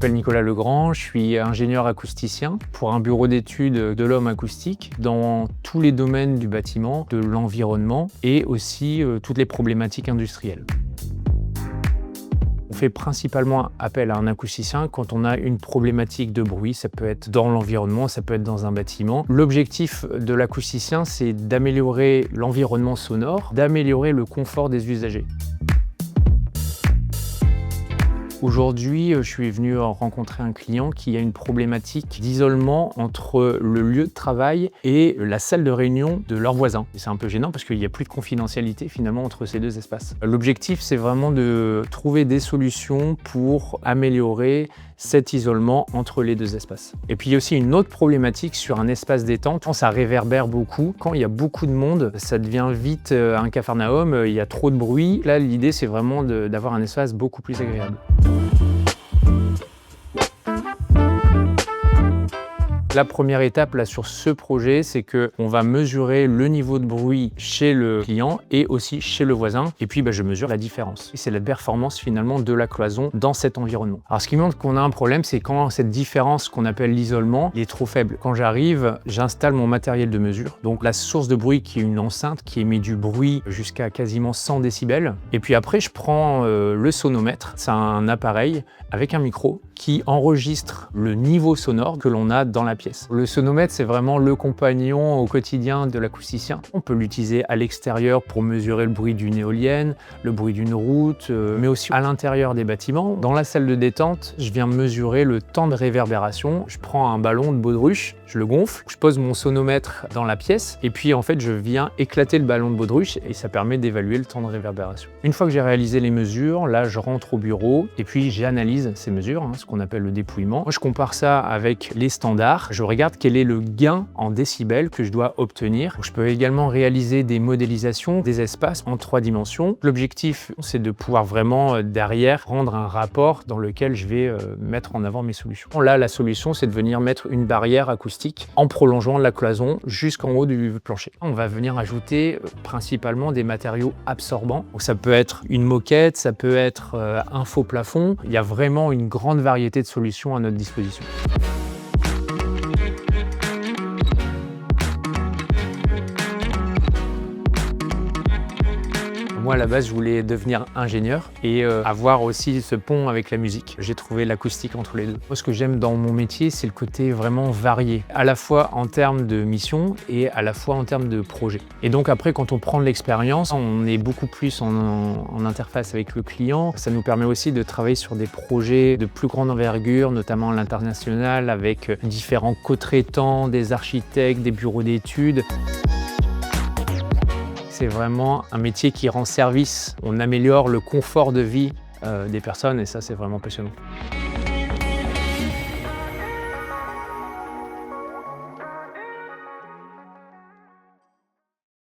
m'appelle Nicolas Legrand, je suis ingénieur acousticien pour un bureau d'études de l'homme acoustique dans tous les domaines du bâtiment, de l'environnement et aussi toutes les problématiques industrielles. On fait principalement appel à un acousticien quand on a une problématique de bruit. Ça peut être dans l'environnement, ça peut être dans un bâtiment. L'objectif de l'acousticien, c'est d'améliorer l'environnement sonore, d'améliorer le confort des usagers. Aujourd'hui, je suis venu rencontrer un client qui a une problématique d'isolement entre le lieu de travail et la salle de réunion de leurs voisins. C'est un peu gênant parce qu'il n'y a plus de confidentialité finalement entre ces deux espaces. L'objectif, c'est vraiment de trouver des solutions pour améliorer cet isolement entre les deux espaces. Et puis il y a aussi une autre problématique sur un espace détente. Quand ça réverbère beaucoup, quand il y a beaucoup de monde, ça devient vite un capharnaüm, il y a trop de bruit. Là, l'idée, c'est vraiment d'avoir un espace beaucoup plus agréable. La première étape là, sur ce projet, c'est qu'on va mesurer le niveau de bruit chez le client et aussi chez le voisin. Et puis je mesure la différence. C'est la performance finalement de la cloison dans cet environnement. Alors ce qui montre qu'on a un problème, c'est quand cette différence qu'on appelle l'isolement est trop faible. Quand j'arrive, j'installe mon matériel de mesure. Donc la source de bruit qui est une enceinte qui émet du bruit jusqu'à quasiment 100 décibels. Et puis après, je prends le sonomètre. C'est un appareil avec un micro qui enregistre le niveau sonore que l'on a dans la pièce. Le sonomètre, c'est vraiment le compagnon au quotidien de l'acousticien. On peut l'utiliser à l'extérieur pour mesurer le bruit d'une éolienne, le bruit d'une route, mais aussi à l'intérieur des bâtiments. Dans la salle de détente, je viens mesurer le temps de réverbération. Je prends un ballon de baudruche, je le gonfle, je pose mon sonomètre dans la pièce et puis en fait, je viens éclater le ballon de baudruche et ça permet d'évaluer le temps de réverbération. Une fois que j'ai réalisé les mesures, là, je rentre au bureau et puis j'analyse ces mesures, ce qu'on appelle le dépouillement. Moi, je compare ça avec les standards. Je regarde quel est le gain en décibels que je dois obtenir. Je peux également réaliser des modélisations des espaces en 3 dimensions. L'objectif, c'est de pouvoir vraiment derrière rendre un rapport dans lequel je vais mettre en avant mes solutions. Là, la solution, c'est de venir mettre une barrière acoustique en prolongeant la cloison jusqu'en haut du plancher. On va venir ajouter principalement des matériaux absorbants. Donc, ça peut être une moquette, ça peut être un faux plafond. Il y a vraiment une grande variété de solutions à notre disposition. Moi, à la base, je voulais devenir ingénieur et avoir aussi ce pont avec la musique. J'ai trouvé l'acoustique entre les deux. Moi, ce que j'aime dans mon métier, c'est le côté vraiment varié, à la fois en termes de mission et à la fois en termes de projet. Et donc après, quand on prend de l'expérience, on est beaucoup plus en interface avec le client. Ça nous permet aussi de travailler sur des projets de plus grande envergure, notamment à l'international, avec différents co-traitants, des architectes, des bureaux d'études. C'est vraiment un métier qui rend service. On améliore le confort de vie des personnes et ça, c'est vraiment passionnant.